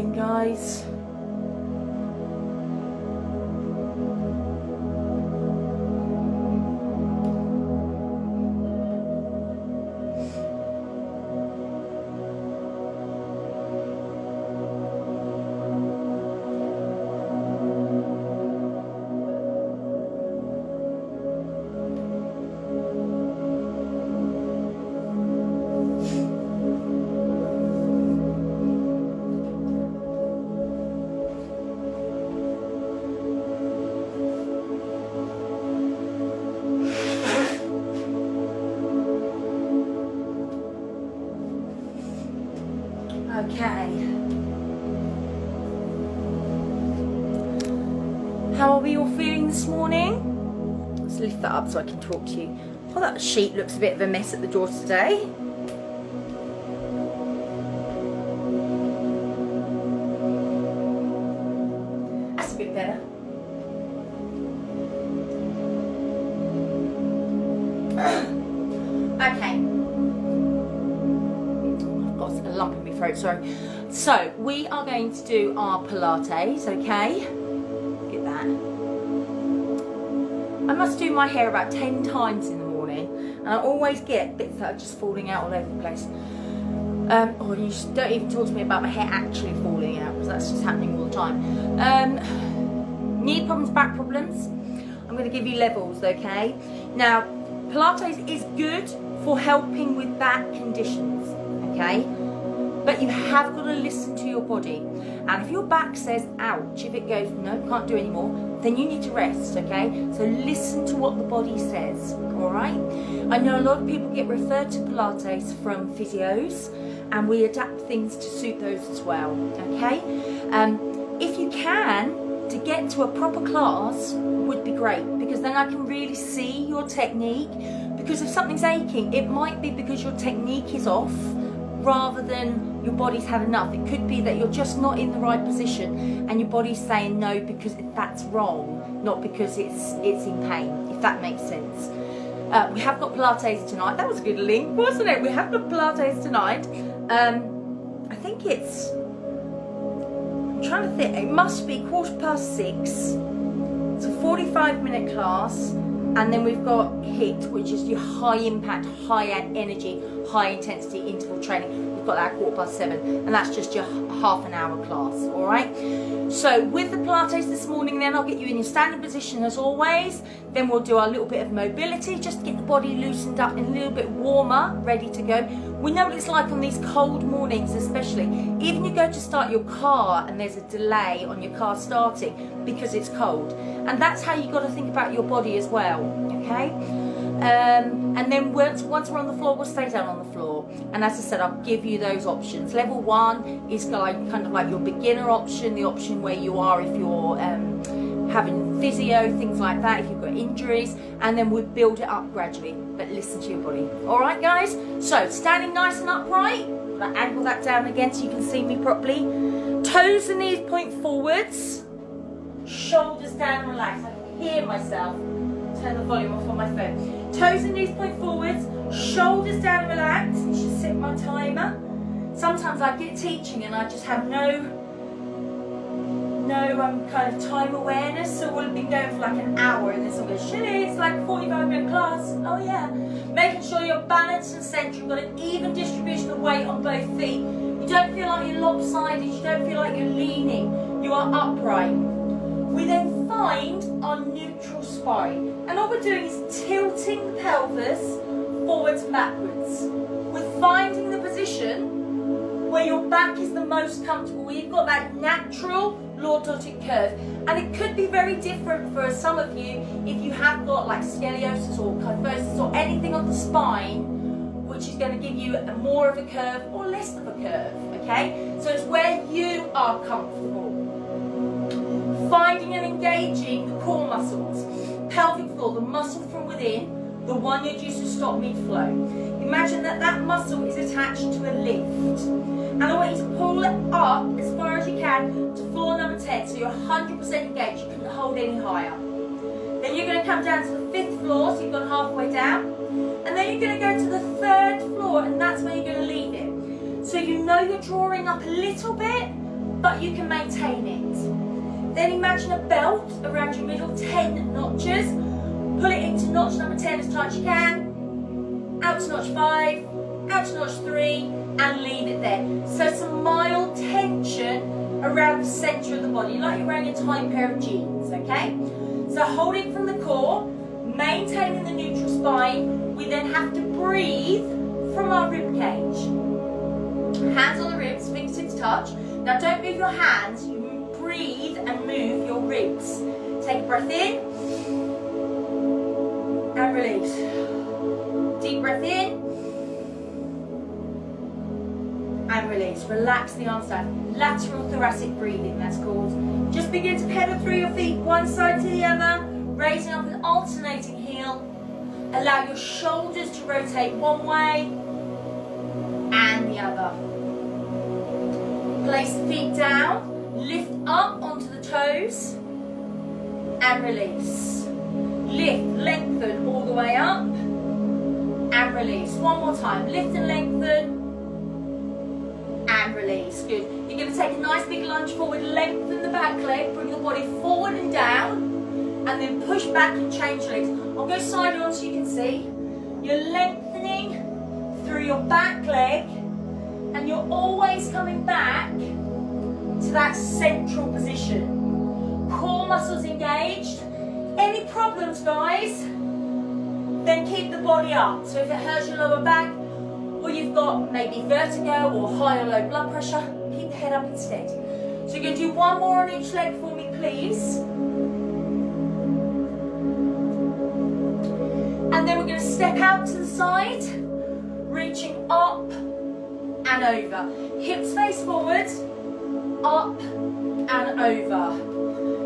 going, guys? Okay. How are we all feeling this morning? Let's lift that up so I can talk to you. Oh, that sheet looks a bit of a mess at the door today. That's a bit better. Okay. A lump in my throat, sorry. So we are going to do our Pilates, okay? Get that. I must do my hair about 10 times in the morning, and I always get bits that are just falling out all over the place. Or you don't even talk to me about my hair actually falling out, because that's just happening all the time. Knee problems, back problems. I'm going to give you levels, okay? Now, Pilates is good for helping with back conditions, okay? But you have got to listen to your body. And if your back says, ouch, if it goes, no, can't do anymore, then you need to rest, okay? So listen to what the body says, all right? I know a lot of people get referred to Pilates from physios, and we adapt things to suit those as well, okay? If you can, to get to a proper class would be great, because then I can really see your technique. Because if something's aching, it might be because your technique is off, rather than your body's had enough. It could be that you're just not in the right position and your body's saying no because that's wrong, not because it's in pain, if that makes sense. We have got Pilates tonight. That was a good link, wasn't it? We have got Pilates tonight. I think it's, I'm trying to think, it must be 6:15. It's a 45-minute class. And then we've got HIIT, which is your high impact, high energy, high intensity interval training. We've got that at 7:15, and that's just your half an hour class, all right? So with the Pilates this morning, then I'll get you in your standing position as always. Then we'll do our little bit of mobility, just to get the body loosened up and a little bit warmer, ready to go. We know what it's like on these cold mornings, especially. Even you go to start your car and there's a delay on your car starting because it's cold. And that's how you've got to think about your body as well, okay? And then once we're on the floor, we'll stay down on the floor. And as I said, I'll give you those options. Level 1 is kind of like your beginner option, the option where you are if you're having physio, things like that, if you've got injuries, and then we build it up gradually, but listen to your body. All right, guys? So standing nice and upright. I'll angle that down again so you can see me properly. Toes and knees point forwards. Shoulders down, relax. I can hear myself. Turn the volume off on my phone. Toes and knees point forwards. Shoulders down, relax. You should set my timer. Sometimes I get teaching and I just have no kind of time awareness, so we'll be going for like an hour and then someone goes, Shelley, it's like a 45-minute class. Oh yeah. Making sure you're balanced and centered, you've got an even distribution of weight on both feet. You don't feel like you're lopsided, you don't feel like you're leaning, you are upright. We then find our neutral spine, and all we're doing is tilting the pelvis forwards and backwards. We're finding the position where your back is the most comfortable, where you've got that natural lordotic curve. And it could be very different for some of you if you have got like scoliosis or kyphosis or anything on the spine, which is going to give you more of a curve or less of a curve, okay? So it's where you are comfortable. Finding and engaging the core muscles, pelvic floor, the muscle from within, the one you'd use to stop mid-flow. Imagine that muscle is attached to a lift. And I want you to pull it up as far as you can to floor number 10, so you're 100% engaged, you couldn't hold any higher. Then you're going to come down to the 5th floor, so you've gone halfway down. And then you're going to go to the 3rd floor, and that's where you're going to leave it. So you know you're drawing up a little bit, but you can maintain it. Then imagine a belt around your middle, 10 notches. Pull it into notch number 10 as tight as you can. Out to notch 5, out to notch 3, and leave it there. So some mild tension around the centre of the body, like you're wearing a tight pair of jeans, okay? So hold it from the core, maintaining the neutral spine. We then have to breathe from our rib cage. Hands on the ribs, fingertips touch. Now don't move your hands, you breathe and move your ribs. Take a breath in and release. Deep breath in and release. Relax the arms down. Lateral thoracic breathing, that's called. Just begin to pedal through your feet, one side to the other, raising up an alternating heel. Allow your shoulders to rotate one way and the other. Place the feet down, lift up onto the toes and release. Lift, lengthen all the way up and release. One more time, lift and lengthen and release. Good. You're going to take a nice big lunge forward, lengthen the back leg, bring the body forward and down, and then push back and change legs. I'll go side on so you can see. You're lengthening through your back leg, and you're always coming back to that central position. Core muscles engaged. Any problems, guys, then keep the body up. So if it hurts your lower back, or you've got maybe vertigo or high or low blood pressure, keep the head up instead. So you're going to do one more on each leg for me, please. And then we're going to step out to the side, reaching up and over. Hips face forward, up and over.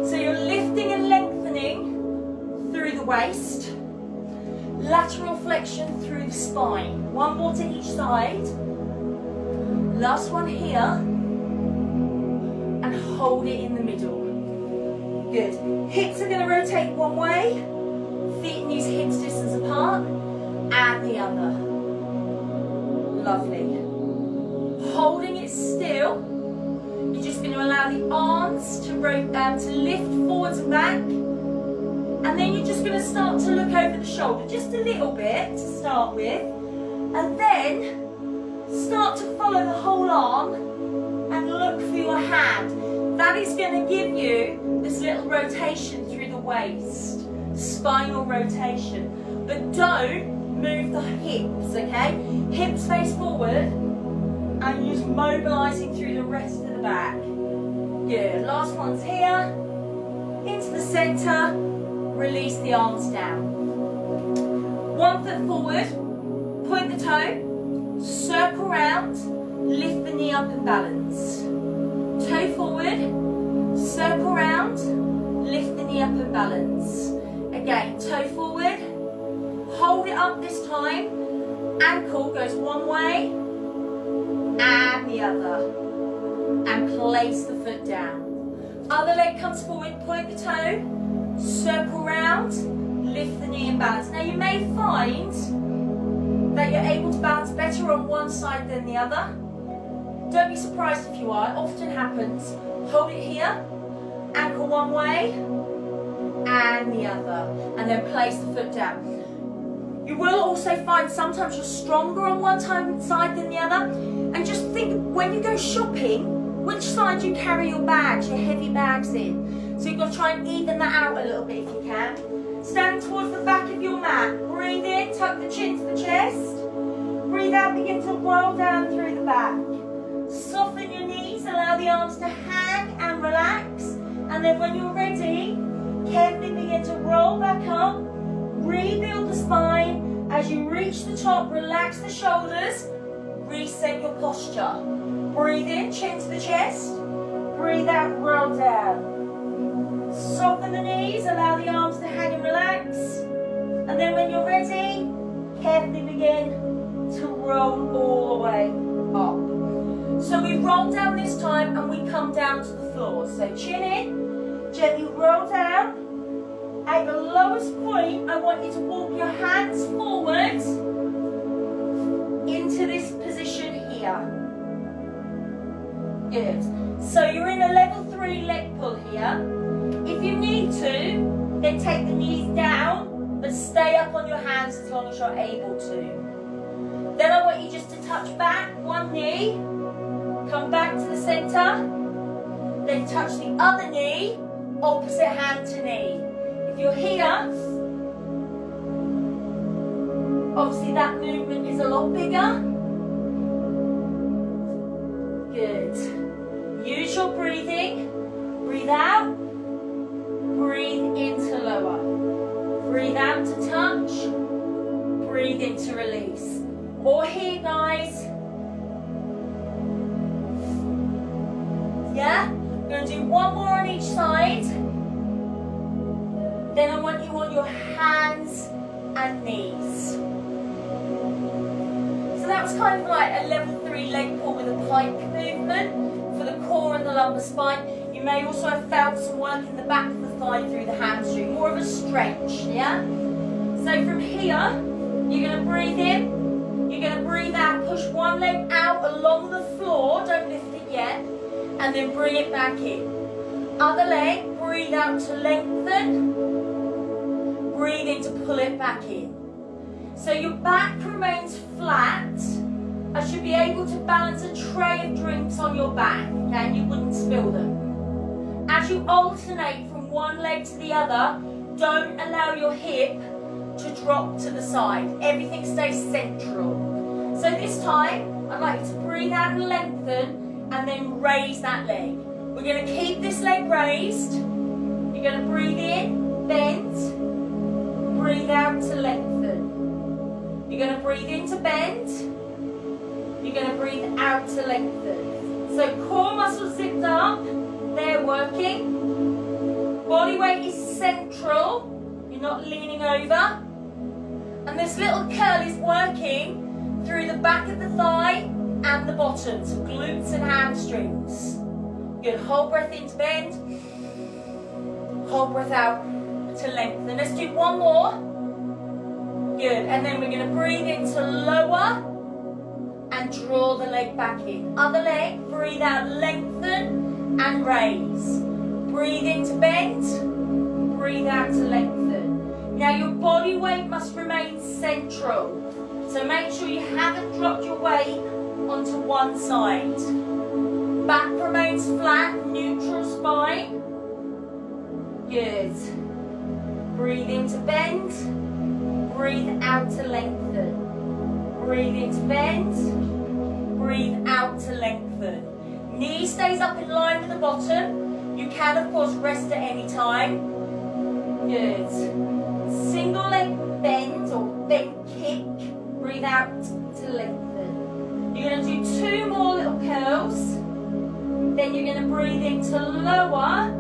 So you're lifting and lengthening through the waist. Lateral flexion through the spine. One more to each side. Last one here. And hold it in the middle. Good. Hips are going to rotate one way. Feet and knees hips distance apart. And the other. Lovely. Holding it still. You're just going to allow the arms to lift forwards and back. And then you're just going to start to look over the shoulder, just a little bit to start with. And then start to follow the whole arm and look for your hand. That is going to give you this little rotation through the waist, spinal rotation. But don't move the hips, okay? Hips face forward and just mobilizing through the rest of the back. Good. Last one's here. Into the center. Release the arms down. 1 foot forward. Point the toe. Circle round. Lift the knee up and balance. Toe forward. Circle round. Lift the knee up and balance. Again, toe forward. Hold it up this time. Ankle goes one way and the other. And place the foot down. Other leg comes forward, point the toe, circle round, lift the knee and balance. Now you may find that you're able to balance better on one side than the other. Don't be surprised if you are, it often happens. Hold it here, ankle one way and the other, and then place the foot down. You will also find sometimes you're stronger on one side than the other. And just think, when you go shopping, which side you carry your bags, your heavy bags in. So you've got to try and even that out a little bit if you can. Stand towards the back of your mat. Breathe in, tuck the chin to the chest. Breathe out, begin to roll down through the back. Soften your knees, allow the arms to hang and relax. And then when you're ready, carefully begin to roll back up. Rebuild the spine. As you reach the top, relax the shoulders. Reset your posture. Breathe in, chin to the chest. Breathe out, roll down. Soften the knees, allow the arms to hang and relax. And then when you're ready, carefully begin to roll all the way up. So we roll down this time and we come down to the floor. So chin in, gently roll down. At the lowest point, I want you to walk your hands forward into this position here. Good. So you're in a level 3 leg pull here. If you need to, then take the knees down, but stay up on your hands as long as you're able to. Then I want you just to touch back, one knee, come back to the center, then touch the other knee, opposite hand to knee. If you're here, obviously that movement is a lot bigger. Good. Use your breathing. Breathe out. Breathe into lower. Breathe out to touch. Breathe in to release. Or here, guys. Yeah? We're going to do one more on each side. Then I want you on your hands and knees. So that was kind of like a level 3 leg pull with a pike movement for the core and the lumbar spine. You may also have felt some work in the back of the thigh through the hamstring, more of a stretch, yeah? So from here, you're going to breathe in, you're going to breathe out, push one leg out along the floor, don't lift it yet, and then bring it back in. Other leg, breathe out to lengthen, breathe in to pull it back in. So your back remains flat. I should be able to balance a tray of drinks on your back, okay, and you wouldn't spill them. As you alternate from one leg to the other, don't allow your hip to drop to the side. Everything stays central. So this time, I'd like you to breathe out and lengthen, and then raise that leg. We're going to keep this leg raised. You're going to breathe in, bend, breathe out to lengthen. You're going to breathe in to bend. You're going to breathe out to lengthen. So core muscles zipped up. They're working. Body weight is central. You're not leaning over. And this little curl is working through the back of the thigh and the bottom, so glutes and hamstrings. Good. Hold breath in to bend. Hold breath out to lengthen. Let's do one more. Good, and then we're going to breathe into lower and draw the leg back in. Other leg, breathe out, lengthen and raise. Breathe into bend, breathe out to lengthen. Now your body weight must remain central. So make sure you haven't dropped your weight onto one side. Back remains flat, neutral spine. Good. Breathe into bend. Breathe out to lengthen. Breathe in to bend. Breathe out to lengthen. Knee stays up in line with the bottom. You can, of course, rest at any time. Good. Single leg bend or bend kick. Breathe out to lengthen. You're going to do 2 more little curls. Then you're going to breathe into lower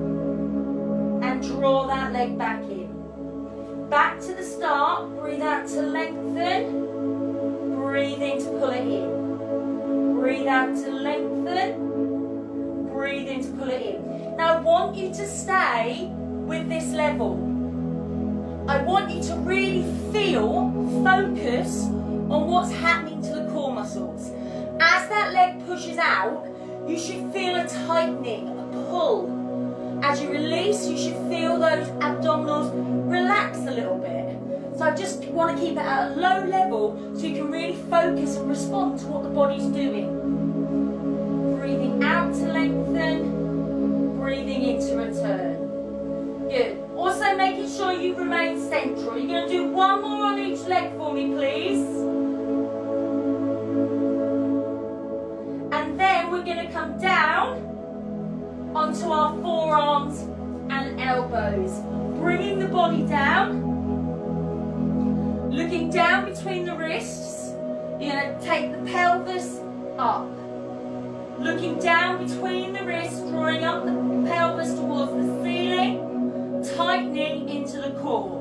and draw that leg back in. Back to the start, breathe out to lengthen, breathe in to pull it in. Breathe out to lengthen, breathe in to pull it in. Now I want you to stay with this level. I want you to really focus on what's happening to the core muscles. As that leg pushes out, you should feel a tightening, a pull. As you release, you should feel those abdominals relax a little bit. So I just want to keep it at a low level so you can really focus and respond to what the body's doing. Breathing out to lengthen, breathing in to return. Good. Also making sure you remain central. You're going to do 1 more on each leg for me, please. And then we're going to come down onto our forearms and elbows. Bringing the body down. Looking down between the wrists. You're going to take the pelvis up. Looking down between the wrists, drawing up the pelvis towards the ceiling, tightening into the core.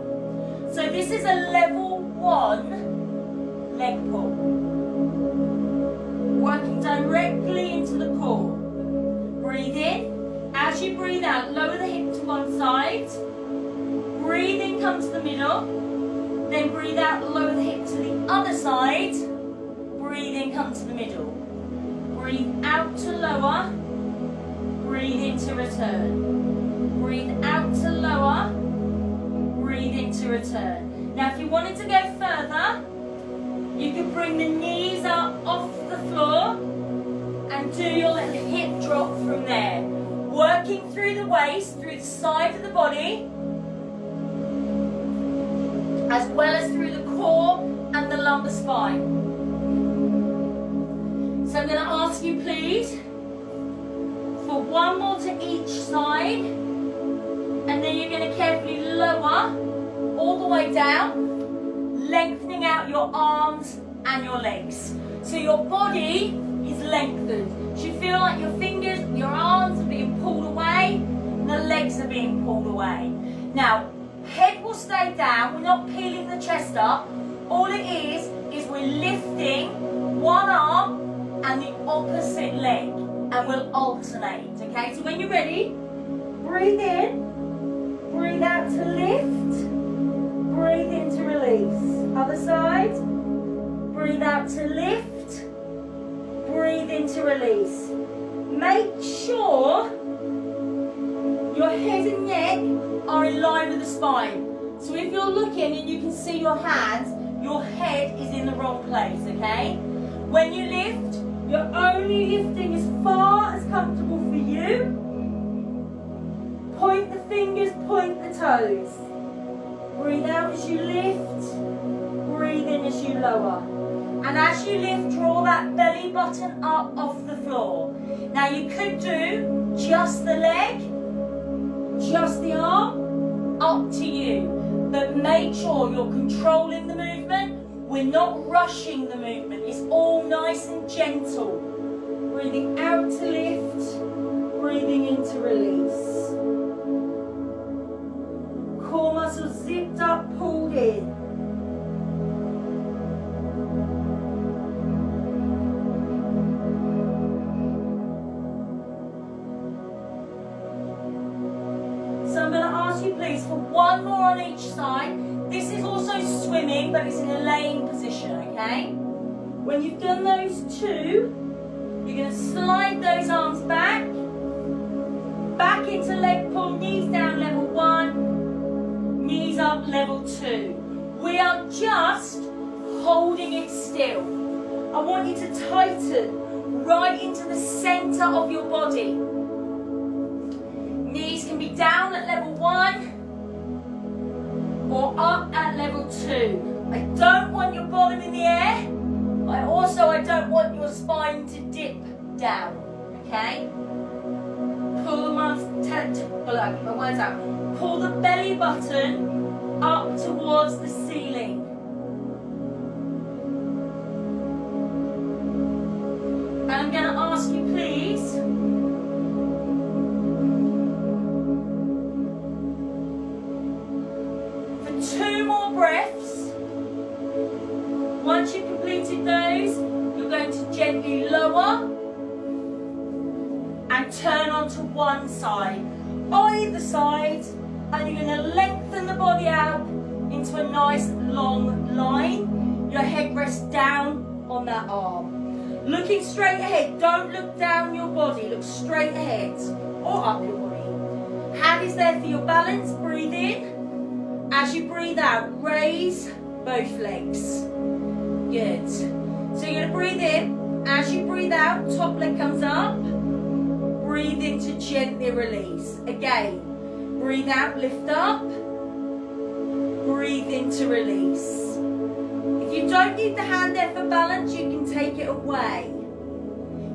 So this is a level 1 leg pull. Working directly into the core. Breathe in. As you breathe out, lower the hip to one side. Breathe in, come to the middle. Then breathe out, lower the hip to the other side. Breathe in, come to the middle. Breathe out to lower. breathe in to return. Breathe out to lower, breathe in to return. Now if you wanted to go further, you could bring the knees up off the floor and do your little hip drop from there. Working through the waist, through the side of the body, as well as through the core and the lumbar spine. So I'm going to ask you please for one more to each side, and then you're going to carefully lower all the way down, lengthening out your arms and your legs. So your body is lengthened. You should feel like your fingers, your arms are being pulled away, and the legs are being pulled away. Now, head will stay down, we're not peeling the chest up. All it is we're lifting one arm and the opposite leg, and we'll alternate, okay? So when you're ready, breathe in, breathe out to lift, breathe in to release. Other side, breathe out to lift, breathe in to release. Make sure your head and neck are in line with the spine. So if you're looking and you can see your hands, your head is in the wrong place, okay? When you lift, you're only lifting as far as comfortable for you. Point the fingers, point the toes. Breathe out as you lift, breathe in as you lower. And as you lift, draw that belly button up off the floor. Now you could do just the leg, just the arm, up to you. But make sure you're controlling the movement. We're not rushing the movement. It's all nice and gentle. Breathing out to lift, breathing in to release. Core muscles zipped up, pulled in. So I'm going to ask you please for one more on each side. This is also swimming, but it's in a laying position, okay? When you've done those two, you're going to slide those arms back into leg pull, knees down level 1, knees up level 2. We are just holding it still. I want you to tighten right into the centre of your body. Knees can be down at level 1 or up at level 2. I don't want your bottom in the air. I don't want your spine to dip down. Okay? Pull the belly button up towards the ceiling. And I'm going to ask you please for 2 more breaths. Once you've completed those, you're going to gently lower and turn onto one side, either side, and you're going to lengthen the body out into a nice long line. Your head rests down on that arm. Looking straight ahead, don't look down your body, look straight ahead or up your body. Hand is there for your balance, breathe in. As you breathe out, raise both legs. Good. So you're going to breathe in. As you breathe out, top leg comes up. Breathe in to gently release. Again, breathe out, lift up. Breathe in to release. If you don't need the hand there for balance, you can take it away.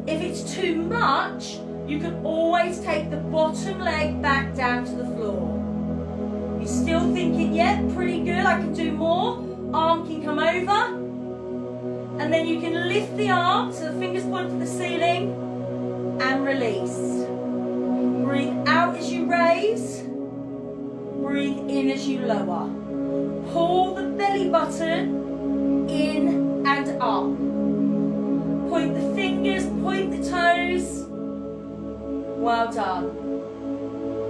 If it's too much, you can always take the bottom leg back down to the floor. You're still thinking, yeah, pretty good, I can do more. Arm can come over. And then you can lift the arm so the fingers point to the ceiling and release. Breathe out as you raise. Breathe in as you lower. Pull the belly button in and up. Point the fingers, point the toes. Well done.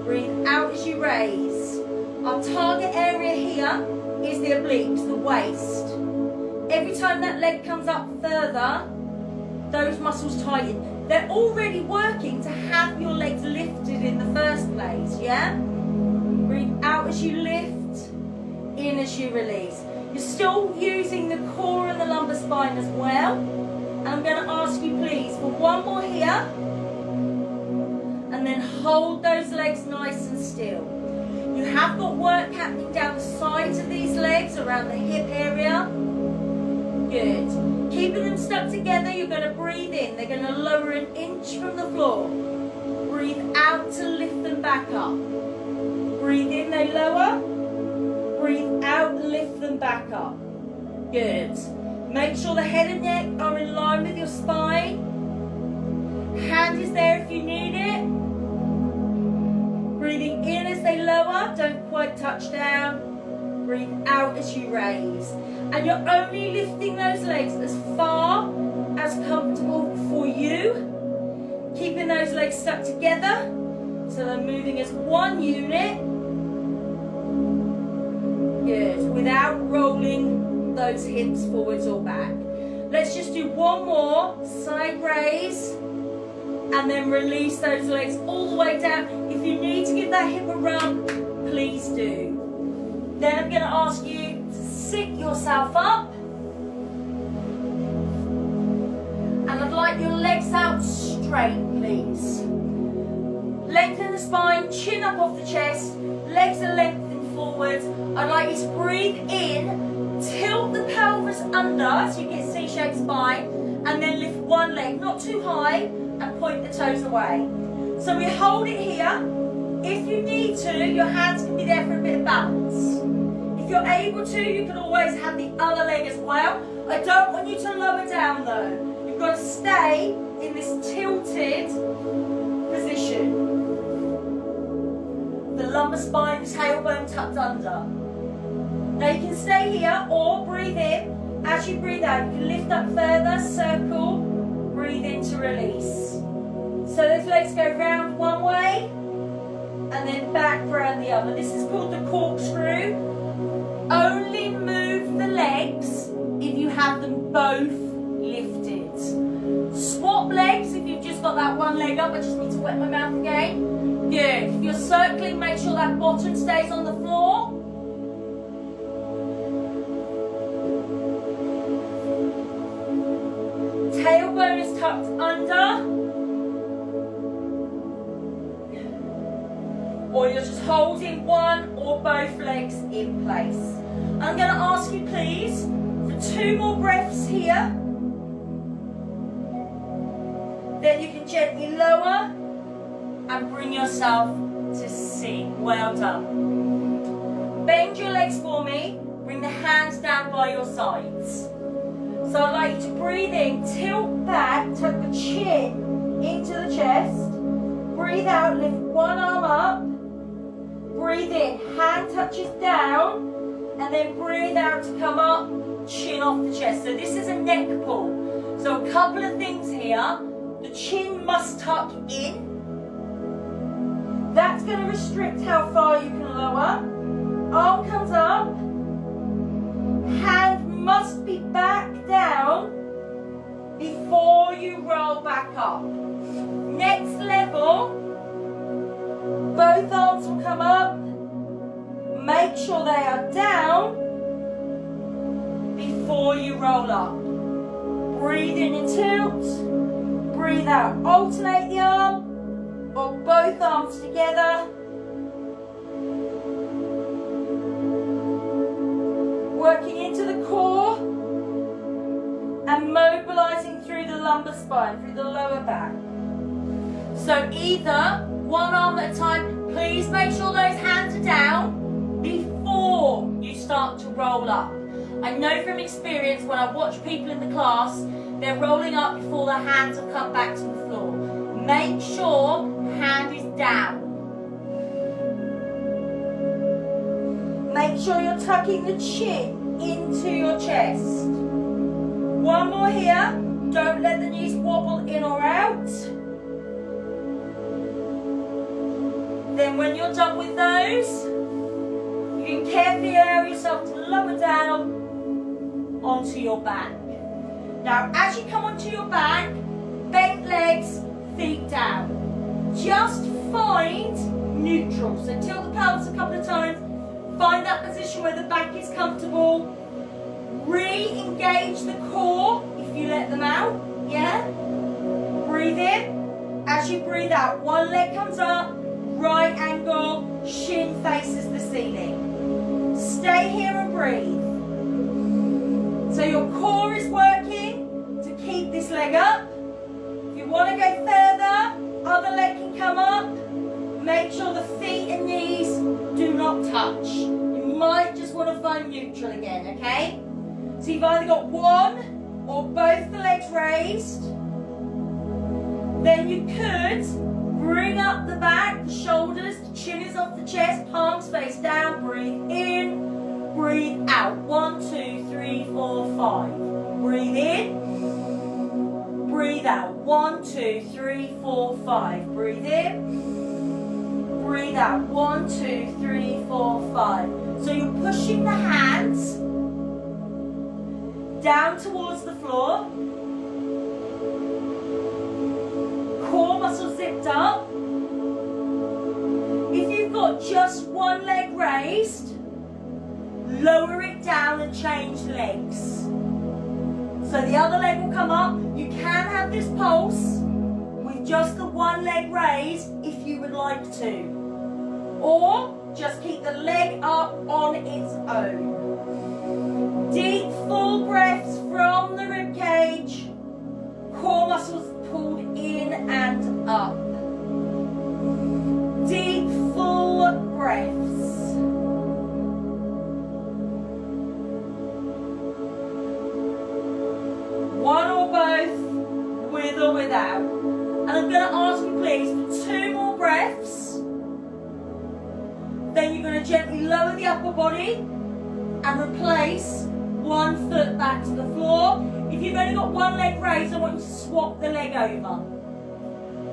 Breathe out as you raise. Our target area here is the obliques, the waist. Every time that leg comes up further, those muscles tighten. They're already working to have your legs lifted in the first place, yeah? Breathe out as you lift, in as you release. You're still using the core and the lumbar spine as well. And I'm going to ask you please for one more here. And then hold those legs nice and still. You have got work happening down the sides of these legs, around the hip area. Good. Keeping them stuck together, you're going to breathe in. They're going to lower an inch from the floor. Breathe out to lift them back up. Breathe in, they lower. Breathe out, lift them back up. Good. Make sure the head and neck are in line with your spine. Hand is there if you need it. Breathing in as they lower, don't quite touch down. Breathe out as you raise. And you're only lifting those legs as far as comfortable for you. Keeping those legs stuck together so they're moving as one unit. Good. Without rolling those hips forwards or back. Let's just do one more side raise. And then release those legs all the way down. If you need to give that hip a run, please do. Then I'm going to ask you to sit yourself up. And I'd like your legs out straight, please. Lengthen the spine, chin up off the chest, legs are lengthened forwards. I'd like you to breathe in, tilt the pelvis under so you get C-shaped spine, and then lift one leg, not too high, and point the toes away. So we hold it here. If you need to, your hands can be there for a bit of balance. If you're able to, you can always have the other leg as well. I don't want you to lower down though. You've got to stay in this tilted position. The lumbar spine, tailbone tucked under. Now you can stay here or breathe in. As you breathe out, you can lift up further, circle, breathe in to release. So those legs go round one way and then back round the other. This is called the corkscrew. Only move the legs if you have them both lifted. Swap legs if you've just got that one leg up. I just need to wet my mouth again. Good. If you're circling, make sure that bottom stays on the floor. Tailbone is tucked under. Or you're just holding one or both legs in place. I'm going to ask you please for 2 more breaths here. Then you can gently lower and bring yourself to sit. Well done. Bend your legs for me. Bring the hands down by your sides. So I'd like you to breathe in, tilt back, tuck the chin into the chest. Breathe out, lift one arm up. Breathe in, hand touches down, and then breathe out to come up, chin off the chest. So this is a neck pull. So a couple of things here. The chin must tuck in. That's going to restrict how far you can lower. Arm comes up. Hand must be back down before you roll back up. Next level. Both arms will come up. Make sure they are down before you roll up. Breathe in and tilt. Breathe out. Alternate the arm or both arms together. Working into the core and mobilizing through the lumbar spine, through the lower back. So either one arm at a time. Please make sure those hands are down before you start to roll up. I know from experience when I watch people in the class, they're rolling up before their hands have come back to the floor. Make sure hand is down. Make sure you're tucking the chin into your chest. One more here. Don't let the knees wobble in or out. Then when you're done with those, you can carefully allow yourself to lower down onto your back. Now, as you come onto your back, bent legs, feet down. Just find neutral. So tilt the pelvis a couple of times. Find that position where the back is comfortable. Re-engage the core if you let them out. Yeah? Breathe in. As you breathe out, one leg comes up, right angle, shin faces the ceiling. Stay here and breathe. So your core is working to keep this leg up. If you want to go further, other leg can come up. Make sure the feet and knees do not touch. You might just want to find neutral again, okay? So you've either got one or both the legs raised. Then you could bring up the back, the shoulders, the chin is off the chest, palms face down, breathe in, breathe out. 1, 2, 3, 4, 5. Breathe in, breathe out. 1, 2, 3, 4, 5. Breathe in, breathe out. 1, 2, 3, 4, 5. So you're pushing the hands down towards the floor. Core muscles zipped up. If you've got just one leg raised, lower it down and change legs. So the other leg will come up. You can have this pulse with just the one leg raised if you would like to. Or just keep the leg up on its own. Deep full breaths from the rib cage. Core muscles pulled in and up. Deep full breaths. One or both, with or without. And I'm going to ask you please for 2 more breaths. Then you're going to gently lower the upper body and replace one foot back to the floor. If you've only got one leg raised, I want you to swap the leg over.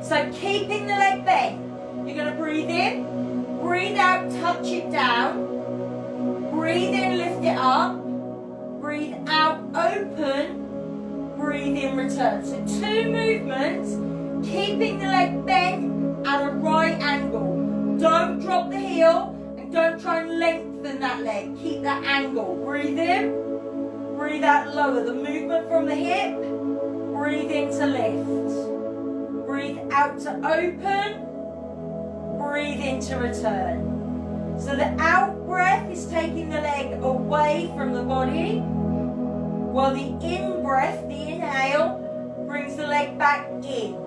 So keeping the leg bent, you're going to breathe in, breathe out, touch it down. Breathe in, lift it up. Breathe out, open. Breathe in, return. So 2 movements, keeping the leg bent at a right angle. Don't drop the heel and don't try and lengthen that leg. Keep that angle. Breathe in, breathe out, lower the movement from the hip. Breathe in to lift. Breathe out to open. Breathe in to return. So the out breath is taking the leg away from the body, while the in breath, the inhale, brings the leg back in.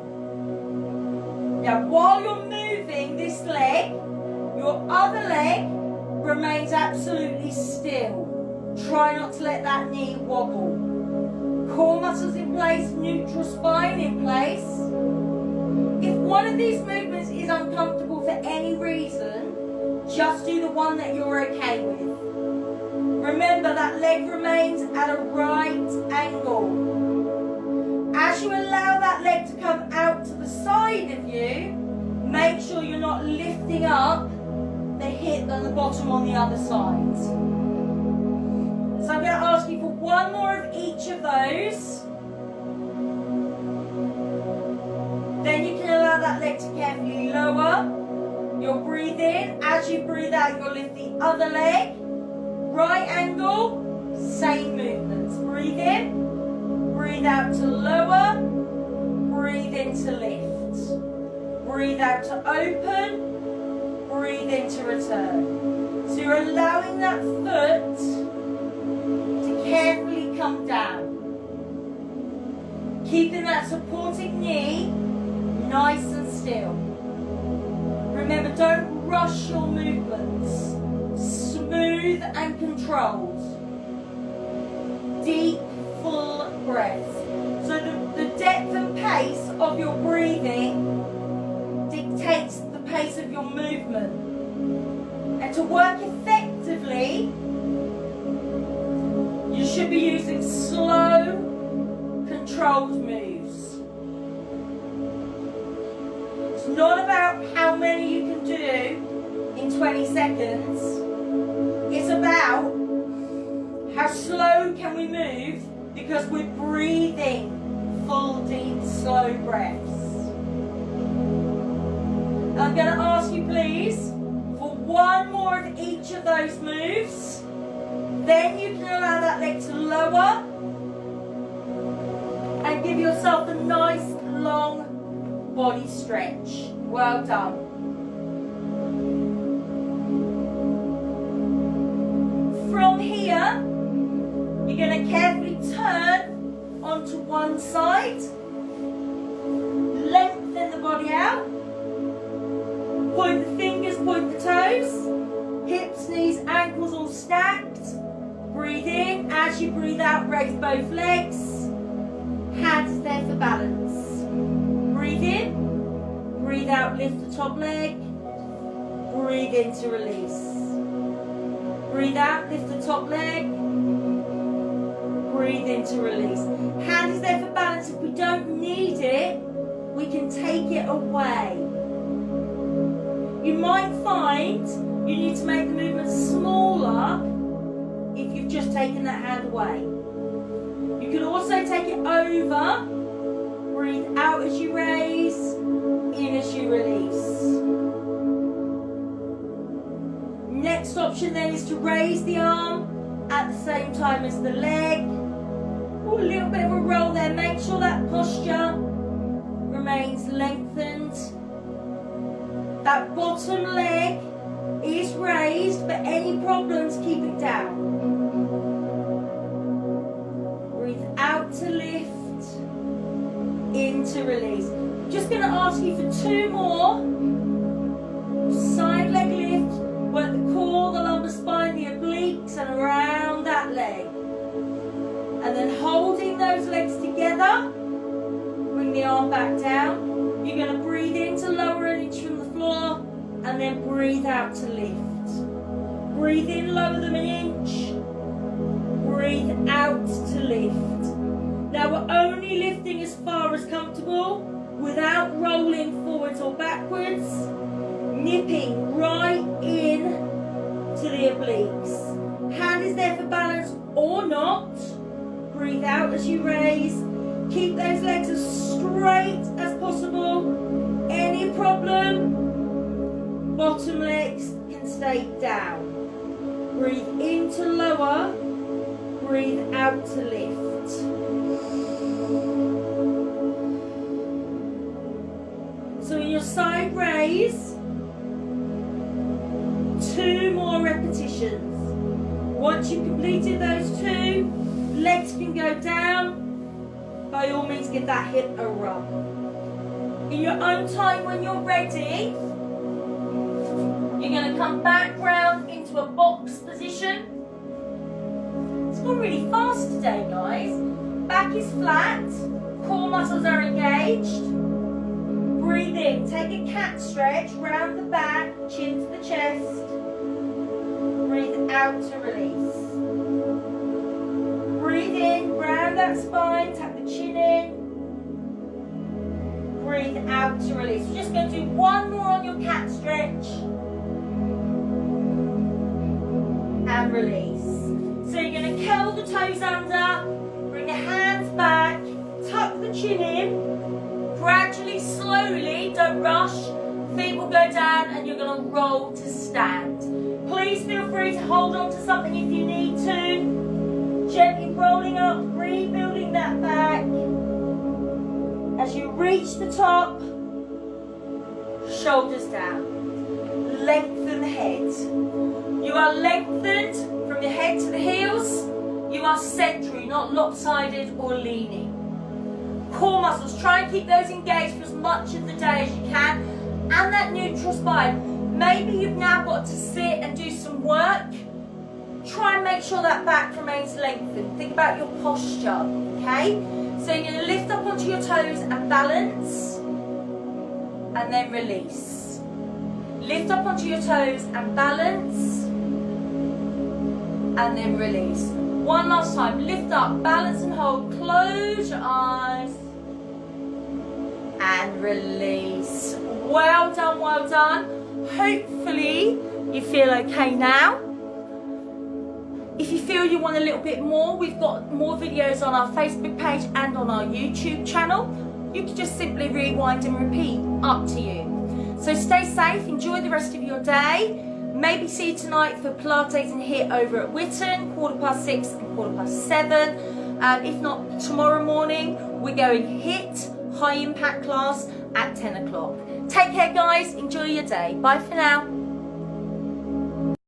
Now while you're moving this leg, your other leg remains absolutely still. Try not to let that knee wobble. Core muscles in place, neutral spine in place. If one of these movements is uncomfortable for any reason, just do the one that you're okay with. Remember that leg remains at a right angle. As you allow that leg to come out to the side of you, make sure you're not lifting up the hip and the bottom on the other side. So I'm going to ask you for one more of each of those. Then you can allow that leg to carefully lower. You'll breathe in. As you breathe out, you'll lift the other leg. Right angle, same movements. Breathe in. Breathe out to lower. Breathe in to lift. Breathe out to open. Breathe in to return. So you're allowing that foot to carefully come down. Keeping that supporting knee nice and still. Remember, don't rush your movements. Smooth and controlled. Deep, full breaths. So the depth and pace of your breathing dictates the pace of your movement. And to work effectively, you should be using slow, controlled moves. It's not about how many you can do in 20 seconds. It's about how slow can we move because we're breathing full, deep, slow breaths. I'm going to ask you, please, for one more of each of those moves. Then you can allow that leg to lower and give yourself a nice long body stretch. Well done. From here, you're going to carefully turn onto one side, lengthen the body out, point the fingers, point the toes, hips, knees, ankles all stacked. Breathe in. As you breathe out, raise both legs. Hands there for balance. Breathe in. Breathe out, lift the top leg. Breathe in to release. Breathe out, lift the top leg. Breathe in to release. Hands there for balance. If we don't need it, we can take it away. You might find you need to make the movement smaller if you've just taken that hand away. You can also take it over. Breathe out as you raise, in as you release. Next option then is to raise the arm at the same time as the leg. Ooh, a little bit of a roll there. Make sure that posture remains lengthened. That bottom leg is raised, but any problems, keep it down. Breathe out to lift, in to release. I'm just going to ask you for two more. Side leg lift, work the core, the lumbar spine, the obliques, and around that leg. And then holding those legs together, bring the arm back down. You're going to breathe in to lower an inch from the floor, and then breathe out to lift. Breathe in, lower them an inch. Breathe out to lift. Now we're only lifting as far as comfortable without rolling forwards or backwards. Nipping right in to the obliques. Hand is there for balance or not. Breathe out as you raise. Keep those legs as straight as possible. Any problem, bottom legs can stay down. Breathe in to lower, breathe out to lift. So in your side raise, 2 more repetitions. Once you've completed those 2, legs can go down. By all means, give that hip a rub. In your own time, when you're ready, you're going to come back round into a box position. It's gone really fast today, guys. Back is flat, core muscles are engaged. Breathe in, take a cat stretch, round the back, chin to the chest. Breathe out to release. Breathe in, round that spine, tuck the chin in. Breathe out to release. We're just going to do one more on your cat stretch. And release. So you're going to curl the toes under, bring the hands back, tuck the chin in. Gradually, slowly, don't rush. Feet will go down and you're going to roll to stand. Please feel free to hold on to something if you need to. Gently rolling up, rebuilding that back. As you reach the top, shoulders down. Lengthen the head. You are lengthened from your head to the heels. You are central, not lopsided or leaning. Core muscles, try and keep those engaged for as much of the day as you can. And that neutral spine. Maybe you've now got to sit and do some work. Try and make sure that back remains lengthened. Think about your posture, okay? So you're going to lift up onto your toes and balance. And then release. Lift up onto your toes and balance. And then release. One last time. Lift up, balance and hold. Close your eyes. And release. Well done, well done. Hopefully you feel okay now. If you feel you want a little bit more, we've got more videos on our Facebook page and on our YouTube channel. You can just simply rewind and repeat, up to you. So stay safe, enjoy the rest of your day. Maybe see you tonight for Pilates and HIIT over at Witton, 6:15 and 7:15. If not, tomorrow morning, we're going HIIT, high impact class at 10 o'clock. Take care guys, enjoy your day. Bye for now.